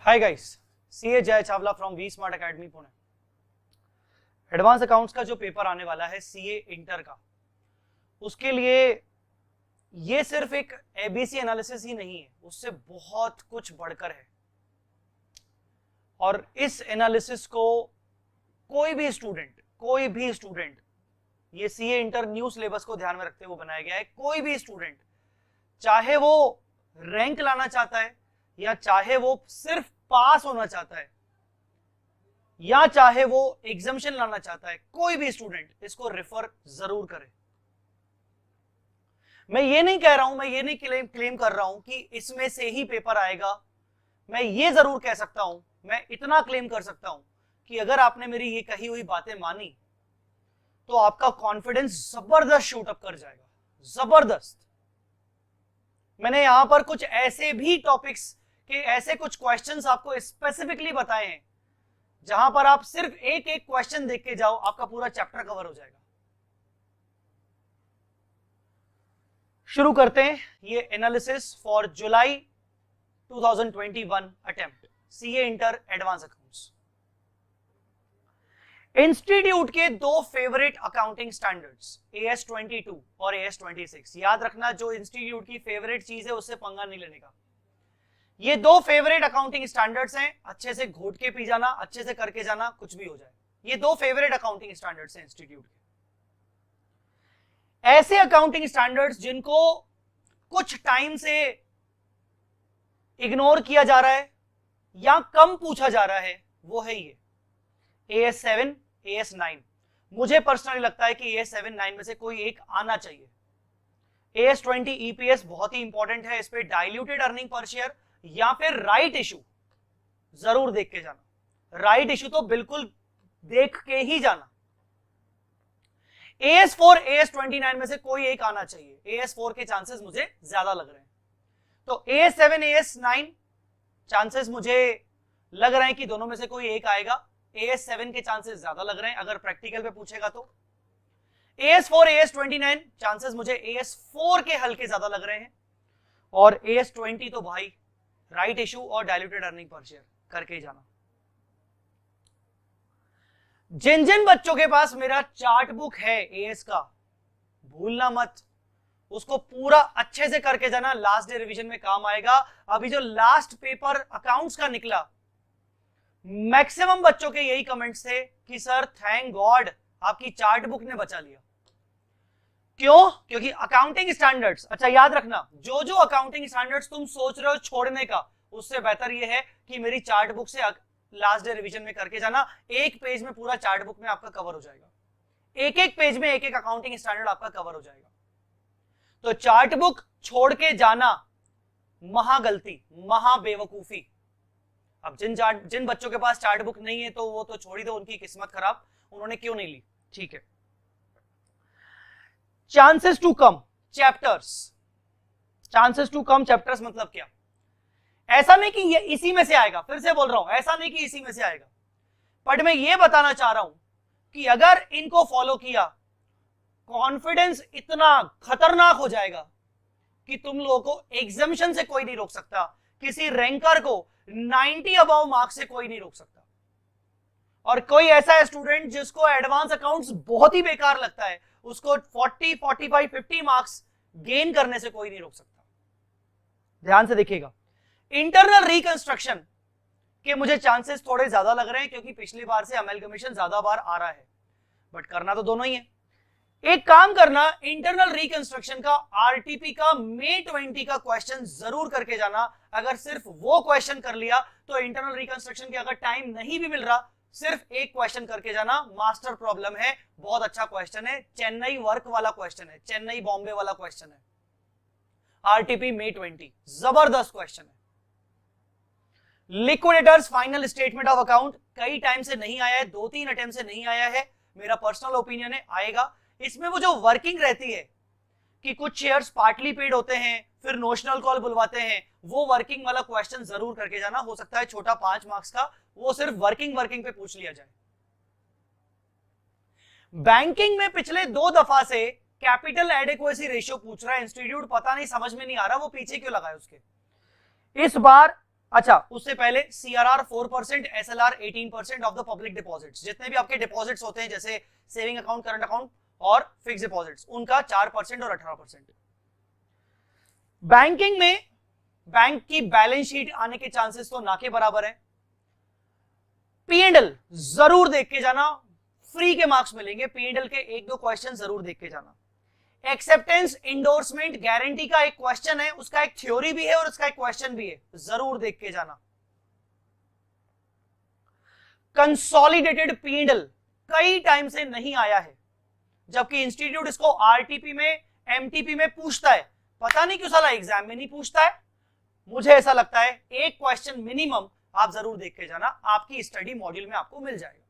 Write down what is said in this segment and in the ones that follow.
Hi guys, CA Jay Chawla from V Smart Academy Pune. Advance accounts का जो paper आने वाला है सीए इंटर का, उसके लिए ये सिर्फ एक एबीसी एनालिसिस ही नहीं है, उससे बहुत कुछ बढ़कर है। और इस एनालिसिस को कोई भी स्टूडेंट ये सीए इंटर न्यू सिलेबस को ध्यान में रखते हुए बनाया गया है। कोई भी स्टूडेंट, चाहे वो रैंक लाना चाहता है या चाहे वो सिर्फ पास होना चाहता है या चाहे वो एग्जामिशन लाना चाहता है, कोई भी स्टूडेंट इसको रेफर जरूर करे। मैं ये नहीं कह रहा हूं, मैं ये नहीं क्लेम कर रहा हूं कि इसमें से ही पेपर आएगा। मैं ये जरूर कह सकता हूं, मैं इतना क्लेम कर सकता हूं कि अगर आपने मेरी ये कही हुई बातें मानी तो आपका कॉन्फिडेंस जबरदस्त शूट अप कर जाएगा, जबरदस्त। मैंने यहां पर कुछ ऐसे भी टॉपिक्स के ऐसे कुछ क्वेश्चंस आपको स्पेसिफिकली बताए हैं जहां पर आप सिर्फ एक एक क्वेश्चन देख के जाओ, आपका पूरा चैप्टर कवर हो जाएगा। शुरू करते हैं ये analysis for July 2021 attempt CA inter advance accounts. Institute के दो फेवरेट अकाउंटिंग स्टैंडर्ड्स AS22 और AS26, याद रखना जो इंस्टीट्यूट की फेवरेट चीज है उससे पंगा नहीं लेने का। ये दो फेवरेट अकाउंटिंग स्टैंडर्ड्स हैं, अच्छे से घोट के पी जाना, अच्छे से करके जाना, कुछ भी हो जाए। ये दो फेवरेट अकाउंटिंग स्टैंडर्ड्स हैं इंस्टीट्यूट के। ऐसे अकाउंटिंग स्टैंडर्ड्स जिनको कुछ टाइम से इग्नोर किया जा रहा है या कम पूछा जा रहा है, वो है ये AS7, AS9। मुझे पर्सनली लगता है कि AS7, 9 में से कोई एक आना चाहिए। AS20 EPS बहुत ही इंपॉर्टेंट है, इस पे डाइल्यूटेड अर्निंग पर शेयर या फिर राइट इशू जरूर देख के जाना। राइट इशू तो बिल्कुल देख के ही जाना। AS4, AS29 में से कोई एक आना चाहिए। AS4 के चांसेस मुझे ज्यादा लग रहे हैं, तो AS7, AS9 चांसेस मुझे लग रहे हैं कि दोनों में से कोई एक आएगा। AS7 के चांसेस ज्यादा लग रहे हैं अगर प्रैक्टिकल पे पूछेगा तो। AS4, AS29 चांसेस मुझे AS4 के हल्के ज्यादा लग रहे हैं। और AS20 तो भाई राइट इशू और डाइल्यूटेड अर्निंग पर शेयर करके ही जाना। जिन जिन बच्चों के पास मेरा चार्ट बुक है AS का, भूलना मत, उसको पूरा अच्छे से करके जाना, लास्ट डे रिवीजन में काम आएगा। अभी जो लास्ट पेपर अकाउंट्स का निकला, मैक्सिमम बच्चों के यही कमेंट्स थे कि सर थैंक गॉड आपकी चार्ट बुक ने बचा लिया। क्यों? क्योंकि अकाउंटिंग स्टैंडर्ड्स, अच्छा याद रखना, जो जो अकाउंटिंग स्टैंडर्ड्स तुम सोच रहे हो छोड़ने का, उससे बेहतर यह है कि मेरी चार्ट बुक से लास्ट डे रिवीजन में करके जाना। एक पेज में पूरा चार्ट बुक में आपका कवर हो जाएगा, एक एक पेज में एक एक अकाउंटिंग स्टैंडर्ड आपका कवर हो जाएगा। तो चार्ट बुक छोड़ के जाना महा गलती, महा बेवकूफी। अब जिन बच्चों के पास चार्ट बुक नहीं है तो वो तो छोड़ ही दो, उनकी किस्मत खराब, उन्होंने क्यों नहीं ली, ठीक है। Chances to come chapters, chances to come chapters मतलब क्या? ऐसा नहीं कि ये इसी में से आएगा, फिर से बोल रहा हूं, ऐसा नहीं कि इसी में से आएगा, बट मैं ये बताना चाह रहा हूं कि अगर इनको फॉलो किया, कॉन्फिडेंस इतना खतरनाक हो जाएगा कि तुम लोगों को एग्जामिशन से कोई नहीं रोक सकता, किसी रैंकर को 90 अबव मार्क्स से कोई नहीं रोक सकता। और कोई ऐसा स्टूडेंट जिसको एडवांस अकाउंट्स बहुत ही बेकार लगता है, उसको 40, 45, 50 मार्क्स गेन करने से कोई नहीं रोक सकता। ध्यान से देखिएगा, इंटरनल रिकंस्ट्रक्शन के मुझे चांसेस थोड़े ज्यादा लग रहे हैं क्योंकि पिछली बार से अमेलगमेशन ज्यादा बार आ रहा है, बट करना तो दोनों ही है। एक काम करना, इंटरनल रिकंस्ट्रक्शन का आरटीपी का May 20 का क्वेश्चन जरूर करके जाना। अगर सिर्फ वो क्वेश्चन कर लिया तो इंटरनल रिकंस्ट्रक्शन के अगर टाइम नहीं भी मिल रहा, सिर्फ एक क्वेश्चन करके जाना। मास्टर प्रॉब्लम है, बहुत अच्छा क्वेश्चन है, चेन्नई वर्क वाला क्वेश्चन है, चेन्नई बॉम्बे वाला क्वेश्चन है, आरटीपी May 20, जबरदस्त क्वेश्चन है। Liquidators final statement of account कई टाइम से नहीं आया है, 2-3 अटेम्प्ट से नहीं आया है, मेरा पर्सनल ओपिनियन है आएगा। इसमें वो जो वर्किंग रहती है कि कुछ शेयर्स पार्टली पेड होते हैं, फिर नोशनल कॉल बुलवाते हैं, वो वर्किंग वाला क्वेश्चन जरूर करके जाना। हो सकता है छोटा 5 मार्क्स का, वो सिर्फ वर्किंग पे पूछ लिया जाए। बैंकिंग में पिछले 2 दफा से कैपिटल एडिक्वेसी रेशियो पूछ रहा है इंस्टीट्यूट, पता नहीं समझ में नहीं आ रहा वो पीछे क्यों लगाए उसके। इस बार अच्छा, उससे पहले CRR 4%, SLR 18% of the public deposits, जितने भी आपके डिपॉजिट्स होते हैं जैसे सेविंग अकाउंट, करंट अकाउंट और फिक्स डिपॉजिट्स, उनका 4% और 18%। बैंकिंग में बैंक की बैलेंस शीट आने के चांसेस तो ना के बराबर है। P&L जरूर देख के जाना, फ्री के मार्क्स मिलेंगे, P&L के एक दो क्वेश्चन जरूर देख के जाना। एक्सेप्टेंस, इंडोर्समेंट, गारंटी का एक क्वेश्चन है, उसका एक थ्योरी भी है और उसका एक क्वेश्चन भी है, जरूर देख के जाना। कंसोलिडेटेड P&L कई टाइम से नहीं आया है, जबकि इंस्टीट्यूट इसको आरटीपी में, एमटीपी में पूछता है, पता नहीं क्यों साला एग्जाम में नहीं पूछता है। मुझे ऐसा लगता है एक क्वेश्चन मिनिमम आप जरूर देख के जाना, आपकी स्टडी मॉड्यूल में आपको मिल जाएगा।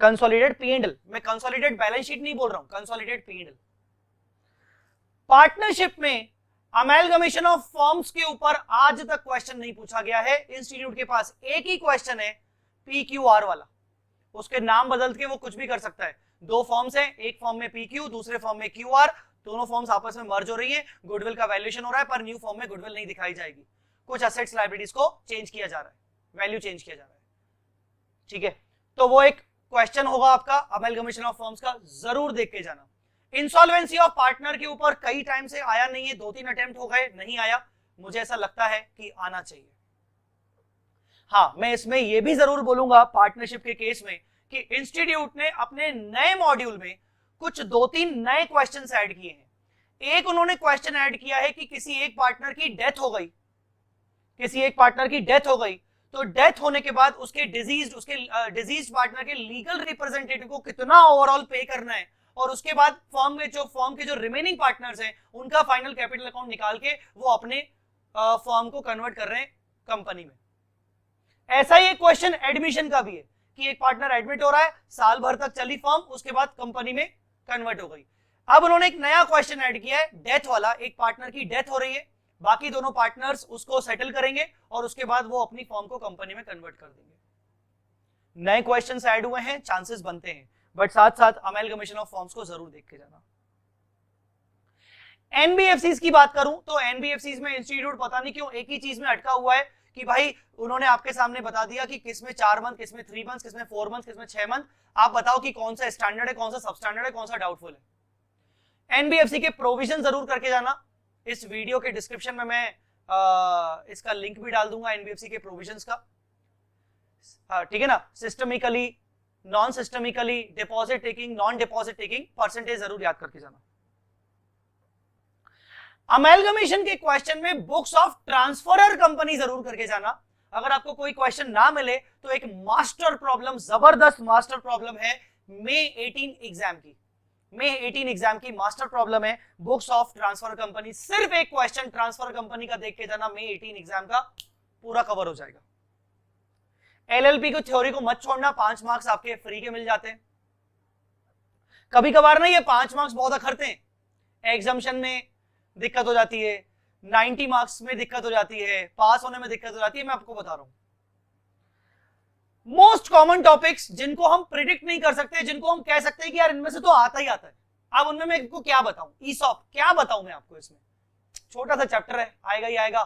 कंसोलिडेटेड P&L, मैं कंसोलिडेटेड बैलेंस शीट नहीं बोल रहा हूं, कंसोलिडेटेड P&L। पार्टनरशिप में अमेलगमेशन ऑफ फर्म्स के ऊपर आज तक क्वेश्चन नहीं पूछा गया है। इंस्टीट्यूट के पास एक ही क्वेश्चन है, PQR वाला, उसके नाम बदल के वो कुछ भी कर सकता है। दो फॉर्म्स हैं, एक फॉर्म में PQ, दूसरे फॉर्म में QR, दोनों फॉर्म्स आपस में मर्ज हो रही हैं, गुडविल का वैल्यूएशन हो रहा है, पर न्यू फॉर्म में गुडविल नहीं दिखाई जाएगी, कुछ एसेट्स लायबिलिटीज को चेंज किया जा रहा है, वैल्यू चेंज किया जा रहा है, ठीक है। तो वो एक क्वेश्चन होगा आपका अमेलगमेशन ऑफ फर्म्स का, जरूर देख के जाना। इंसॉल्वेंसी ऑफ पार्टनर के ऊपर कई टाइम से आया नहीं है, 2-3 अटेम्प्ट हो गए, नहीं आया, मुझे ऐसा लगता है कि आना चाहिए। हाँ, मैं इसमें यह भी जरूर बोलूंगा पार्टनरशिप के केस में कि इंस्टीट्यूट ने अपने नए मॉड्यूल में कुछ 2-3 नए क्वेश्चंस ऐड किए हैं। एक उन्होंने क्वेश्चन ऐड किया है कि किसी एक पार्टनर की डेथ हो गई, किसी एक पार्टनर की डेथ हो गई, तो डेथ होने के बाद उसके डिजीज पार्टनर के लीगल रिप्रेजेंटेटिव को कितना ओवरऑल पे करना है, और उसके बाद फर्म के जो रिमेनिंग पार्टनर्स हैं उनका फाइनल कैपिटल अकाउंट निकाल के वो अपने फर्म को कन्वर्ट कर रहे हैं कंपनी में। ऐसा ही एक क्वेश्चन एडमिशन का भी है कि एक पार्टनर एडमिट हो रहा है, साल भर तक चली फर्म, उसके बाद कंपनी में कन्वर्ट हो गई। अब उन्होंने एक नया क्वेश्चन ऐड किया है, डेथ वाला, एक पार्टनर की डेथ हो रही है, बाकी दोनों पार्टनर्स उसको सेटल करेंगे और उसके बाद वो अपनी फर्म को कंपनी में कन्वर्ट कर देंगे। नए क्वेश्चंस ऐड हुए हैं, चांसेस बनते हैं, बट साथ साथ अमेलगमेशन ऑफ फर्म्स को जरूर देख के जाना। एनबीएफसीज की बात करूं तो एनबीएफसीज में इंस्टीट्यूट पता नहीं क्यों एक ही चीज में अटका हुआ है कि भाई उन्होंने आपके सामने बता दिया कि किसमें 4 मंथ, किसमें 3 मंथ, किसमें 4 मंथ, किसमें 6 मंथ, आप बताओ कि कौन सा स्टैंडर्ड है, कौन सा सब स्टैंडर्ड है, कौन सा डाउटफुल है। एनबीएफसी के प्रोविजन जरूर करके जाना, इस वीडियो के डिस्क्रिप्शन में मैं इसका लिंक भी डाल दूंगा एनबीएफसी के प्रोविजंस का, ठीक है ना। Systemically, non systemically, deposit taking, non deposit taking, percentage जरूर याद करके जाना। अमेलगमेशन के क्वेश्चन में बुक्स ऑफ ट्रांसफरर कंपनी जरूर करके जाना। अगर आपको कोई क्वेश्चन ना मिले तो एक मास्टर प्रॉब्लम, जबरदस्त मास्टर प्रॉब्लम है मई 18 एग्जाम की, मई 18 एग्जाम की मास्टर प्रॉब्लम है बुक्स ऑफ ट्रांसफर कंपनी। सिर्फ एक क्वेश्चन ट्रांसफर कंपनी का देख के जाना, मई 18 एग्जाम का पूरा कवर हो जाएगा। एलएलपी को थ्योरी को मत छोड़ना, 5 मार्क्स आपके फ्री के मिल जाते हैं। कभी कभार नहीं, ये 5 मार्क्स बहुत अखरते हैं, एग्जामिशन में दिक्कत हो जाती है, 90 मार्क्स में दिक्कत हो जाती है, पास होने में दिक्कत हो जाती है। मैं आपको बता रहा हूं मोस्ट कॉमन टॉपिक्स जिनको हम प्रिडिक्ट नहीं कर सकते, जिनको हम कह सकते हैं कि यार इनमें से तो आता ही आता है। अब उनमें मैं आपको क्या बताऊं, ईसॉप क्या बताऊं मैं आपको, इसमें छोटा सा चैप्टर है, आएगा ही आएगा,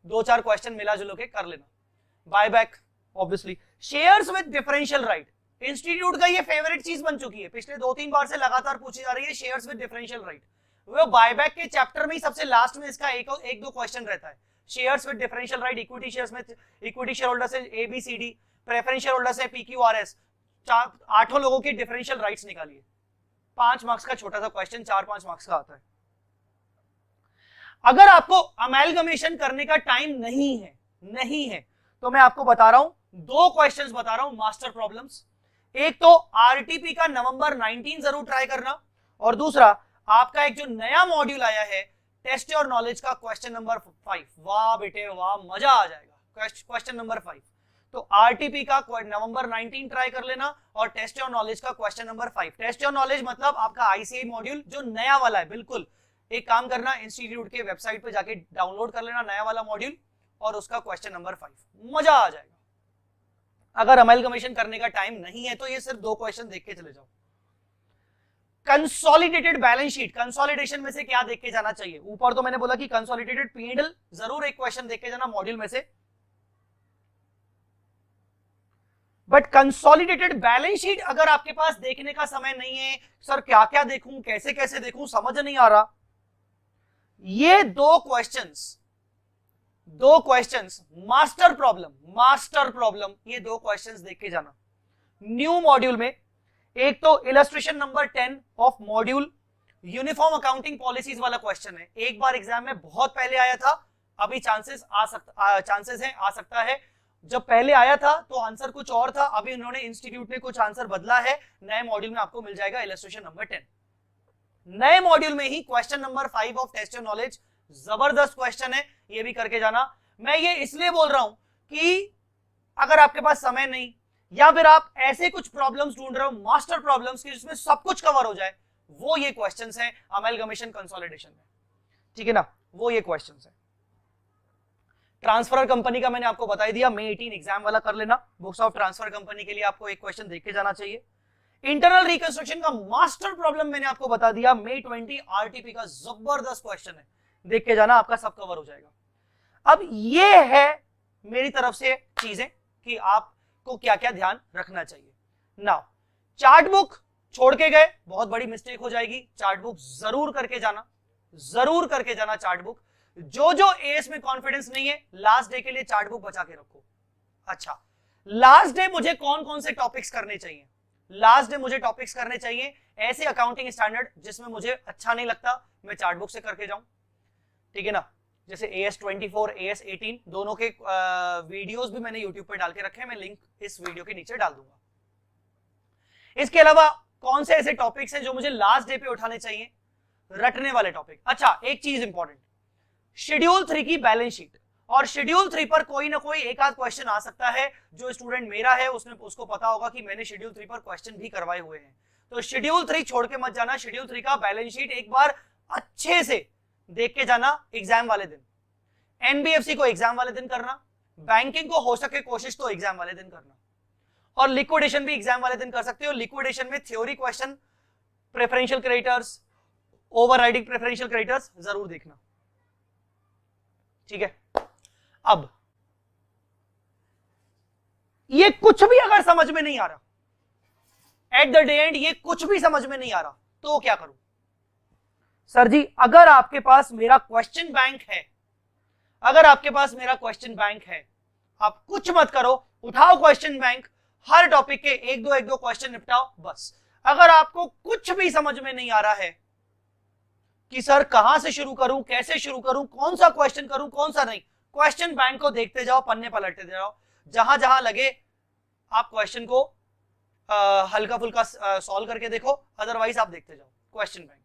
2-4 क्वेश्चन मिला जुलो के कर लेना। Buyback obviously, shares with differential right, institute का ये फेवरेट चीज बन चुकी है, पिछले 2-3 बार से लगातार पूछी जा रही है शेयर्स विद डिफरेंशियल राइट। वो बायबैक के चैप्टर में ही सबसे लास्ट में इसका एक दो क्वेश्चन रहता है। Shares with differential right, equity shares में इक्विटी शेयर होल्डर से ABCD, प्रेफरेंस शेयर होल्डर से PQRS, 8 लोगों के डिफरेंशियल राइट्स निकालिए। 5 मार्क्स का छोटा सा क्वेश्चन 4-5 मार्क्स का आता है। अगर आपको अमेलगमेशन करने का टाइम नहीं है तो मैं आपको बता रहा हूं, 2 क्वेश्चंस बता रहा हूं मास्टर प्रॉब्लम्स। एक तो आरटीपी का नवंबर 19 जरूर ट्राई करना, और दूसरा आपका एक जो नया मॉड्यूल आया है टेस्ट योर नॉलेज का क्वेश्चन नंबर 5। वाह बेटे वाह, मजा आ जाएगा। क्वेश्चन नंबर 5, तो आरटीपी का नवंबर 19 ट्राई कर लेना, और टेस्ट योर नॉलेज का question number 5। Test your knowledge मतलब आपका आईसीआई मॉड्यूल जो नया वाला है, बिल्कुल एक काम करना, इंस्टीट्यूट के वेबसाइट पे जाके डाउनलोड कर लेना नया वाला मॉड्यूल, और उसका क्वेश्चन नंबर 5, मजा आ जाएगा। अगर अमेलगमेशन करने का टाइम नहीं है तो ये सिर्फ 2 क्वेश्चन देख के चले जाओ। कंसोलिडेटेड बैलेंस शीट, कंसोलिडेशन में से क्या देख के जाना चाहिए? ऊपर तो मैंने बोला कि कंसोलिडेटेड P&L जरूर एक क्वेश्चन देख के जाना मॉड्यूल में से, बट कंसोलिडेटेड बैलेंस शीट अगर आपके पास देखने का समय नहीं है, सर क्या क्या देखूं, कैसे कैसे देखूं, समझ नहीं आ रहा, ये दो क्वेश्चंस मास्टर प्रॉब्लम ये दो क्वेश्चंस देख के जाना न्यू मॉड्यूल में। एक तो illustration number 10 of module uniform accounting policies वाला क्वेश्चन है, एक बार एग्जाम में बहुत पहले आया था, अभी चांसेस है आ सकता है, जब पहले आया था तो आंसर कुछ और था, अभी उन्होंने इंस्टीट्यूट ने कुछ आंसर बदला है, नए मॉड्यूल में आपको मिल जाएगा इलस्ट्रेशन नंबर 10। नए मॉड्यूल में ही question number 5 of test your knowledge, जबरदस्त क्वेश्चन है, ये भी करके जाना। मैं ये इसलिए बोल रहा हूं कि अगर आपके पास समय नहीं या फिर आप ऐसे कुछ प्रॉब्लम्स ढूंढ रहे हो मास्टर प्रॉब्लम्स की जिसमें सब कुछ कवर हो जाए, वो ये क्वेश्चंस हैं अमेलगमेशन कंसोलिडेशन में, ठीक है ना, वो ये क्वेश्चंस हैं। ट्रांसफर कंपनी का मैंने आपको बता दिया, May 18 एग्जाम वाला कर लेना, बुक्स ऑफ ट्रांसफर कंपनी के लिए आपको एक क्वेश्चन देख के जाना चाहिए। इंटरनल रिकंस्ट्रक्शन का मास्टर प्रॉब्लम मैंने आपको बता दिया, May 20 आरटीपी का जबरदस्त क्वेश्चन है, देख के जाना, आपका सब कवर हो जाएगा। अब ये है मेरी तरफ से चीजें कि आपको क्या क्या ध्यान रखना चाहिए। नाउ चार्ट बुक छोड़ के गए, बहुत बड़ी मिस्टेक हो जाएगी, चार्ट बुक जरूर करके जाना चार्ट बुक। जो एएस में कॉन्फिडेंस नहीं है, लास्ट डे के लिए चार्ट बुक बचा के रखो। अच्छा, लास्ट डे मुझे कौन कौन से टॉपिक्स करने चाहिए? लास्ट डे मुझे टॉपिक्स करने चाहिए ऐसे अकाउंटिंग स्टैंडर्ड जिसमें मुझे अच्छा नहीं लगता, मैं चार्ट बुक से करके जाऊं, ठीक है ना, जैसे AS 24, AS 18 दोनों के वीडियोस भी मैंने यूट्यूब पे डाल के रखे हैं, मैं लिंक इस वीडियो के नीचे डाल दूंगा। इसके अलावा कौन से ऐसे टॉपिक्स हैं जो मुझे लास्ट डे पे उठाने चाहिए? रटने वाले टॉपिक। अच्छा, एक चीज इंपॉर्टेंट, शेड्यूल 3 की बैलेंस शीट, और शेड्यूल 3 पर कोई ना कोई एक आध क्वेश्चन आ सकता है, जो स्टूडेंट मेरा है उसको पता होगा कि मैंने शेड्यूल 3 पर क्वेश्चन भी करवाए हुए हैं, तो शेड्यूल 3 छोड़ के मत जाना, शेड्यूल 3 का बैलेंस शीट एक बार अच्छे से देख के जाना एग्जाम वाले दिन। एनबीएफसी को एग्जाम वाले दिन करना, बैंकिंग को हो सके कोशिश तो एग्जाम वाले दिन करना, और लिक्विडेशन भी एग्जाम वाले दिन कर सकते हो। लिक्विडेशन में theory question, preferential creditors, overriding preferential creditors जरूर देखना, ठीक है। अब ये कुछ भी अगर समझ में नहीं आ रहा, एट द डे एंड ये कुछ भी समझ में नहीं आ रहा, तो क्या करूं? सर जी, अगर आपके पास मेरा क्वेश्चन बैंक है, आप कुछ मत करो, उठाओ क्वेश्चन बैंक, हर टॉपिक के एक दो क्वेश्चन निपटाओ, बस। अगर आपको कुछ भी समझ में नहीं आ रहा है कि सर कहां से शुरू करूं, कैसे शुरू करूं, कौन सा क्वेश्चन करूं, कौन सा नहीं, क्वेश्चन बैंक को देखते जाओ, पन्ने पलटते जाओ, जहां जहां लगे आप क्वेश्चन को हल्का फुल्का सॉल्व करके देखो, अदरवाइज आप देखते जाओ question bank.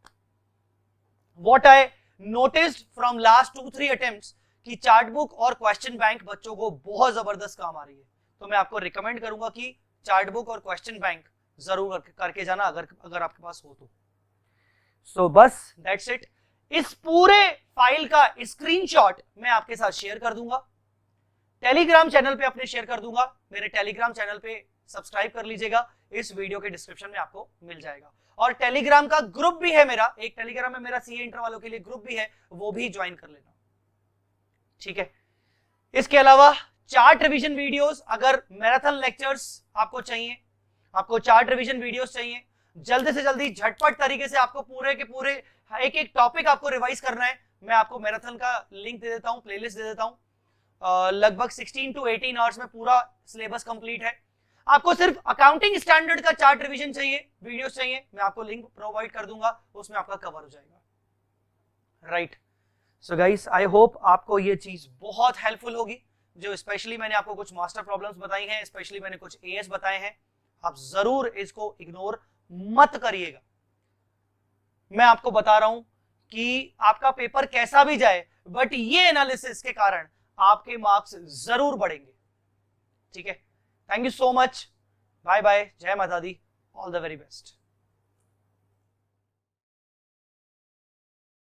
What I noticed from last 2-3 attempts कि चार्ट बुक और क्वेश्चन बैंक बच्चों को बहुत जबरदस्त काम आ रही है, तो मैं आपको रिकमेंड करूंगा कि चार्ट बुक और क्वेश्चन बैंक जरूर करके जाना, अगर आपके पास हो तो। सो बस दैट्स इट। इस पूरे फाइल का स्क्रीनशॉट मैं आपके साथ शेयर कर दूंगा, टेलीग्राम चैनल पे अपने शेयर कर दूंगा, मेरे टेलीग्राम चैनल पे सब्सक्राइब कर लीजिएगा, इस वीडियो के डिस्क्रिप्शन में आपको मिल जाएगा। और टेलीग्राम का ग्रुप भी है मेरा, एक टेलीग्राम में मेरा सीए इंटर वालों के लिए ग्रुप भी है, वो भी ज्वाइन कर लेना, ठीक है। इसके अलावा चार्ट रिवीजन वीडियोस, अगर मैराथन लेक्चर्स आपको चाहिए, आपको चार्ट रिवीजन वीडियोस चाहिए, जल्दी से जल्दी झटपट तरीके से आपको पूरे के पूरे एक टॉपिक आपको रिवाइज करना है, मैं आपको मैराथन का लिंक दे देता हूं, प्लेलिस्ट दे देता हूं, लगभग 16 to 18 आवर्स में पूरा सिलेबस कंप्लीट है। आपको सिर्फ अकाउंटिंग स्टैंडर्ड का चार्ट रिवीजन चाहिए, वीडियोस चाहिए, मैं आपको लिंक प्रोवाइड कर दूंगा, उसमें आपका कवर हो जाएगा, right. So guys, I hope आपको ये चीज बहुत हेल्पफुल होगी, जो स्पेशली मैंने आपको कुछ मास्टर प्रॉब्लम्स बताई हैं, स्पेशली मैंने कुछ एएस बताए हैं, आप जरूर इसको इग्नोर मत करिएगा। मैं आपको बता रहा हूं कि आपका पेपर कैसा भी जाए, बट ये एनालिसिस के कारण आपके मार्क्स जरूर बढ़ेंगे, ठीक है। Thank you so much, bye bye, जय माता दी, ऑल द वेरी बेस्ट।